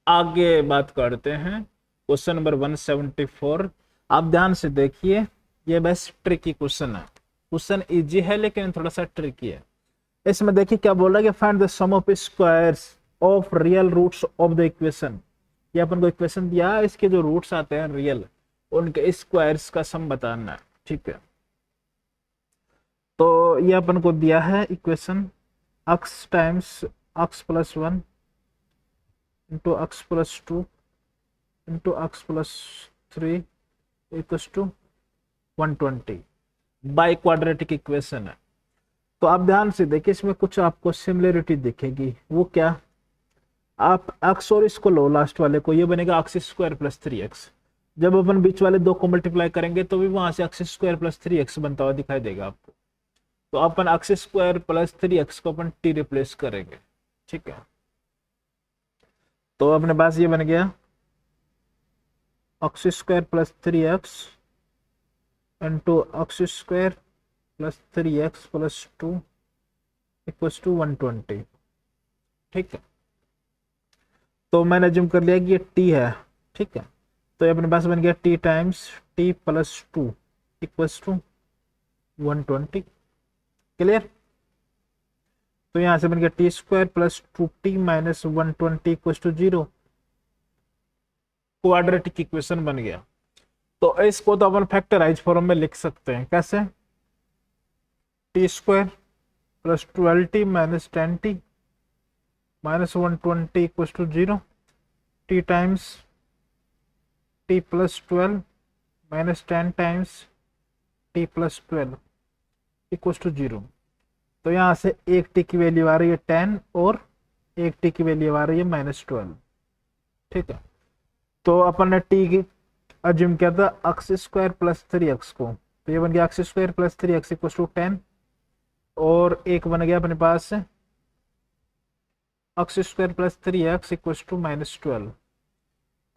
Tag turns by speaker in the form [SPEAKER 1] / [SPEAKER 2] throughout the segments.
[SPEAKER 1] आगे बात करते हैं क्वेश्चन नंबर 174। आप ध्यान से देखिए, ये बस ट्रिकी क्वेश्चन है। क्वेश्चन इजी है लेकिन थोड़ा सा ट्रिकी है। इसमें देखिए क्या बोल रहा है कि find the sum of squares of real roots of the equation. ये अपन को इक्वेशन दिया है, इसके जो रूट्स आते हैं रियल, उनके स्क्वायर्स का सम बताना है। ठीक है, तो ये अपन को दिया है equation x times x+1 into x+2 into x+3 equals to 120 by quadratic equation है। तो आप ध्यान से देखिए, इसमें कुछ आपको सिमिलरिटी दिखेगी। वो क्या, आप x और इसको लो लास्ट वाले को, ये बनेगा x² + 3x। जब अपन बीच वाले दो को मल्टीप्लाई करेंगे तो भी वहां से x² + 3x बनता हुआ दिखाई देगा आपको। तो अपन x² + 3x को अपन t रिप्लेस करेंगे। ठीक है, तो अपने पास ये बन गया x² + 3x into x² + 3x + 2 equals to 120। ठीक है, तो मैंने अज्यूम कर लिया कि ये t है। ठीक है, तो ये अपने पास बन गया t times t + 2 equals to 120। Clear, तो यहां से बन गया t² + 2t - 120 equals to 0। Quadratic equation बन गया। तो इसको तो अपन फैक्टराइज फॉर्म में लिख सकते हैं। कैसे, t² + 12t - 10t - 120 equals to 0। t times t + 12 - 10 times t + 12 equals to 0। तो यहां से एक टी की वैल्यू आ रही है 10 और एक टी की वैल्यू आ रही है -12। ठीक है, तो अपन ने टी की अज्यूम किया था x² + 3x को, तो ये बन गया x² + 3x इक्वल्स टू 10। और एक बन गया अपने पास x² + 3x इक्वल्स टू -12।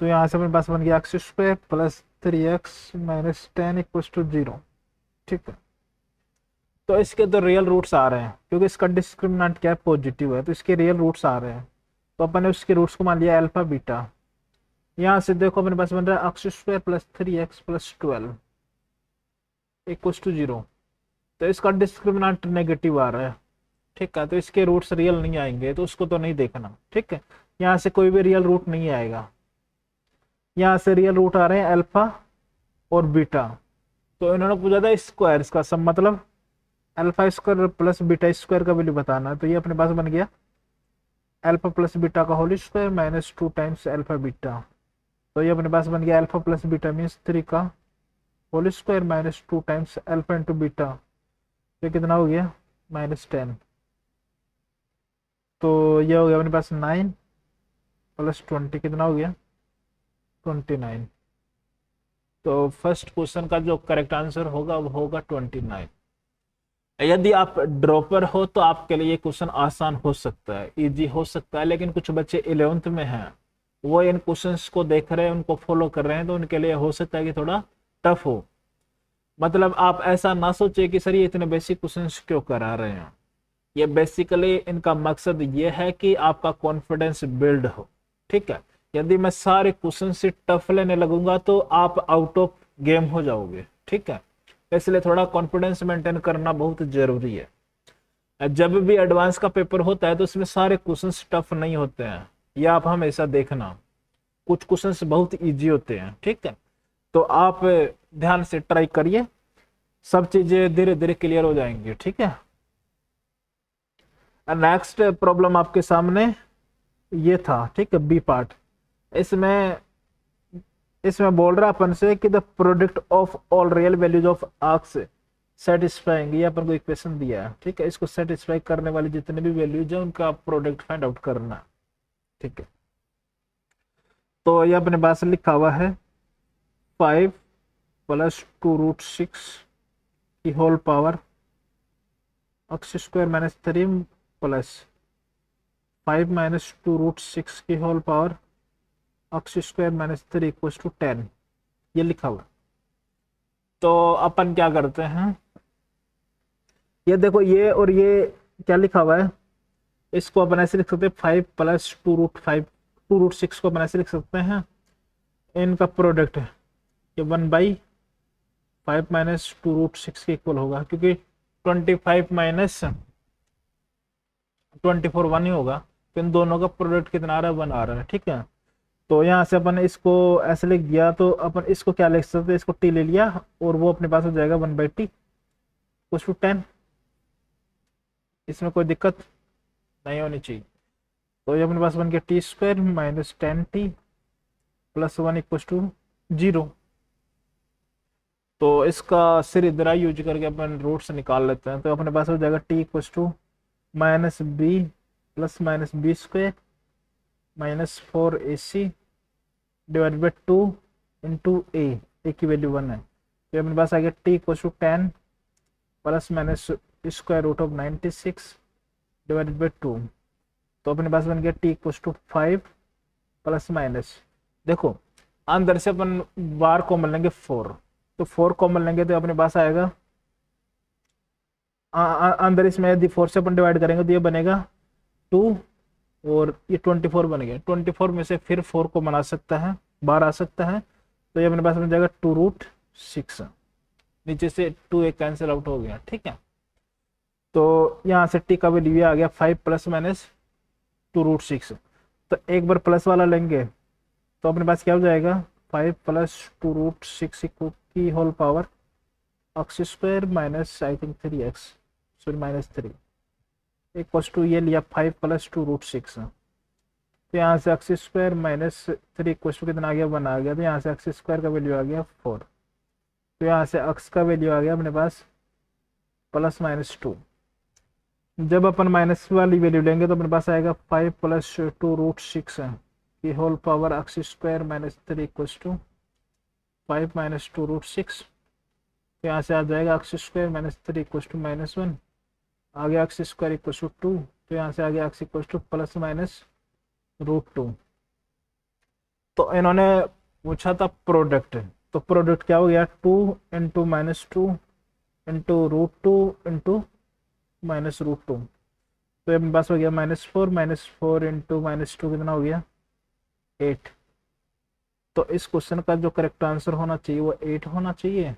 [SPEAKER 1] तो यहाँ से अपने पास बन गया x² + 3x - 10 इक्वल्स टू 0। ठीक है, तो इसके तो रियल रूट्स आ रहे हैं, क्योंकि इसका डिस्क्रिमिनेंट क्या है, पॉजिटिव है, तो इसके रियल रूट्स आ रहे हैं। तो अपन ने उसके रूट्स को मान लिया अल्फा बीटा। यहाँ से देखो अपने पास बन रहा है x² + 3x + 12 इक्वल्स टू 0। तो इसका डिस्क्रिमिनेंट नेगेटिव आ रहा है। ठीक है, तो इसके रूट्स रियल नहीं आएंगे, तो उसको तो नहीं देखना। ठीक है, यहाँ से कोई भी रियल रूट नहीं आएगा। यहाँ से रियल रूट आ रहे हैं अल्फा और बीटा। तो इन्होंने पूछा था स्क्वायर्स का सब, मतलब अल्फा² + बीटा² का वैल्यू बताना। तो ये अपने पास बन गया अल्फा + बीटा का whole square -2 times alpha beta. तो ये अपने पास बन गया अल्फा + बीटा मीन्स 3 का whole square -2 times alpha into beta. ये कितना हो गया, -10। तो ये हो गया अपने पास 9 + 20 कितना हो गया, 29। तो फर्स्ट क्वेश्चन का जो करेक्ट आंसर होगा वो होगा 29। यदि आप ड्रॉपर हो तो आपके लिए ये क्वेश्चन आसान हो सकता है, इजी हो सकता है, लेकिन कुछ बच्चे 11th में हैं, वो इन क्वेश्चंस को देख रहे हैं, उनको फॉलो कर रहे हैं, तो उनके लिए हो सकता है कि थोड़ा टफ हो। मतलब आप ऐसा ना सोचिए कि सर ये इतने बेसिक क्वेश्चंस क्यों करा रहे हैं। ये बेसिकली इनका मकसद ये है कि आपका कॉन्फिडेंस बिल्ड हो। ठीक है, यदि मैं सारे क्वेश्चन से टफ लेने लगूंगा तो आप आउट ऑफ गेम हो जाओगे। ठीक है, इसलिए थोड़ा कॉन्फिडेंस मेंटेन करना बहुत जरूरी है। जब भी एडवांस का पेपर होता है तो उसमें सारे क्वेश्चंस टफ नहीं होते हैं, ये आप हमेशा देखना। कुछ क्वेश्चंस बहुत इजी होते हैं। ठीक है, तो आप ध्यान से ट्राई करिए, सब चीजें धीरे धीरे क्लियर हो जाएंगी। ठीक है, नेक्स्ट प्रॉब्लम आपके सामने ये था। ठीक है, बी पार्ट। इसमें इसमें बोल रहा अपन से कि the product of all real values of arcs satisfying, ये अपन को इक्वेशन दिया है। ठीक है, इसको सेटिस्फाई करने वाली जितने भी वैल्यूज है उनका प्रोडक्ट फाइंड आउट करना। ठीक है, तो ये अपने पास लिखा हुआ है 5 + 2√6 की होल पावर x² - 3 प्लस 5 - 2√6 की whole power x² - 3 equals to 10, ये लिखा हुआ। तो अपन क्या करते हैं, ये देखो ये और ये क्या लिखा हुआ है, इसको अपन ऐसे लिख सकते हैं 5 + 2√5 2√6 को अपन ऐसे लिख सकते हैं, इनका प्रोडक्ट ये 1/5 माइनस 2√6 के इक्वल होगा, क्योंकि 25 माइनस 24 1 ही होगा, तो इन दोनों का प्रोडक्ट कितना आ रहा है, 1 आ रहा है। ठीक है, तो यहाँ से अपन इसको ऐसे लिख दिया, तो अपन इसको क्या लिख सकते हैं, इसको टी ले लिया और वो अपने पास हो जाएगा 1/t = 10। इसमें कोई दिक्कत नहीं होनी चाहिए। तो ये अपने पास बन गया t² माइनस 10t प्लस 1 = 0। तो इसका सीधा यूज करके अपन रूट्स निकाल लेते हैं। तो अपने पास हो जाएगा t = -b plus minus b² minus 4ac divided by 2 into a की वैल्यू 1 है। तो अपने पास आ गया t = 10 plus minus √96 divided by 2। तो अपने पास बन गया t = 5 प्लस माइनस, देखो अंदर से अपन बार कॉमन लेंगे 4, तो 4 कॉमन लेंगे तो अपने पास आएगा अंदर इसमें यदि 4 से अपन डिवाइड करेंगे तो ये बनेगा 2 और ये 24 बन गया। 24 में से फिर 4 को बना सकता है, बार आ सकता है, तो ये अपने पास बन जाएगा 2√6। नीचे से 2 एक कैंसिल आउट हो गया। ठीक है, तो यहाँ से t का वैल्यू आ गया 5 प्लस माइनस 2√6। तो एक बार प्लस वाला लेंगे तो अपने पास क्या हो जाएगा, 5 प्लस 2√6 की whole power x² minus I think 3x sorry minus 3 = ये लिया 5 प्लस 2√6। तो यहाँ से x² माइनस 3 = कितना आ गया, 1 आ गया। तो यहाँ से x² का वैल्यू आ गया 4। तो यहाँ से x का वैल्यू आ गया अपने पास प्लस माइनस 2। जब अपन माइनस वाली वैल्यू लेंगे तो अपने पास आएगा 5 प्लस 2√6 की whole power x² minus 3 = 5 minus 2√6। तो यहाँ से आ जाएगा x² माइनस 3 = -1, आ गया x² = 2। तो यहाँ से आ गया x = प्लस माइनस √2। तो इन्होंने पूछा था प्रोडक्ट, तो प्रोडक्ट क्या हो गया, 2 इंटू -2 इंटू √2 इंटू -√2। तो अपने पास हो गया -4 इंटू -2 कितना हो गया, 8। तो इस क्वेश्चन का जो करेक्ट आंसर होना चाहिए वो 8 होना चाहिए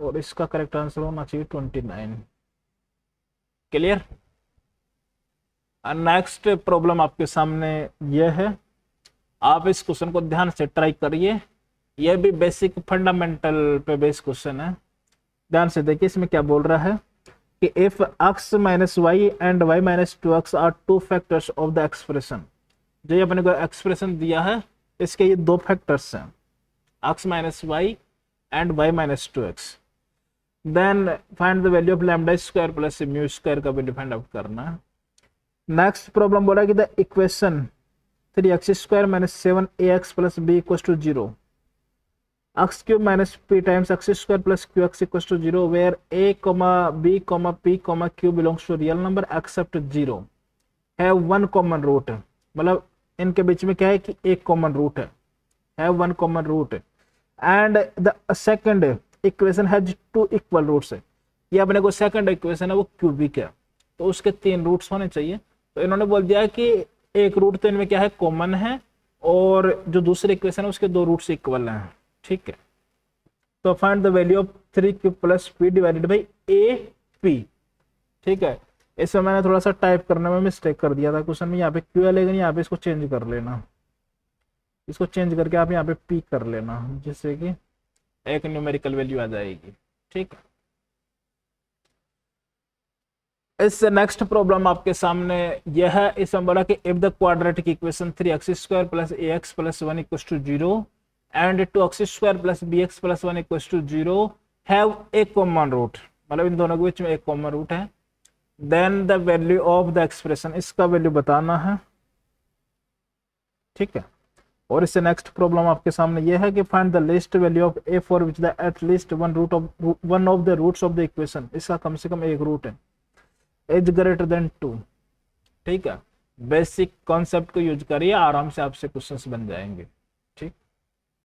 [SPEAKER 1] और इसका करेक्ट आंसर होना चाहिए 29। क्लियर। नेक्स्ट प्रॉब्लम आपके सामने यह है, आप इस क्वेश्चन को ध्यान से ट्राई करिए। यह भी बेसिक फंडामेंटल पे बेस्ड क्वेश्चन है। ध्यान से देखिए इसमें क्या बोल रहा है कि if x - y and y - 2x are 2 factors of the expression. जो अपने को एक्सप्रेशन दिया है इसके ये 2 फैक्टर्स हैं, x - y and y - 2x। Then find the value of λ² plus μ² का वैल्यू फाइंड आउट करना है। नेक्स्ट प्रॉब्लम बोला कि the equation 3x² - 7ax plus b = 0, x³ - p times x² plus qx = 0 where a, b, p, q belongs to real number except 0 have one common root। मतलब इनके बीच में क्या है कि एक कॉमन रूट है, have one common root and the second equation has 2 equal roots। ये अपने को सेकंड इक्वेशन है वो क्यूबिक है, तो उसके 3 रूट्स होने चाहिए। तो इन्होंने बोल दिया है कि एक रूट तो इनमें क्या है, कॉमन है, और जो दूसरे इक्वेशन है उसके 2 रूट्स इक्वल हैं। ठीक है, तो find the value of 3q plus p divided by AP। ठीक है, इसमें मैंने थोड़ा सा टाइप करने में मिस्टेक कर दिया था क्वेश्चन में, यहाँ पे q है लेकिन यहाँ पे इसको चेंज कर लेना, इसको चेंज करके आप यहाँ पे p कर लेना, जिससे कि एक न्यूमेरिकल वैल्यू आ जाएगी। ठीक है, इससे नेक्स्ट प्रॉब्लम आपके सामने यह है। इसमें बोला कि if the quadratic equation 3x² plus ax plus 1 = 0 and 2x² plus bx plus 1 = 0 have a common root, मतलब इन दोनों के बीच में एक कॉमन रूट है, then the value of the expression, इसका वैल्यू बताना है। ठीक है, और इससे नेक्स्ट प्रॉब्लम आपके सामने यह है कि find the least value of a for which the at least one of the roots of the equation, इसका कम से कम एक रूट है, इज ग्रेटर देन 2। ठीक है, बेसिक कॉन्सेप्ट को यूज करिए, आराम से आपसे क्वेश्चंस बन जाएंगे।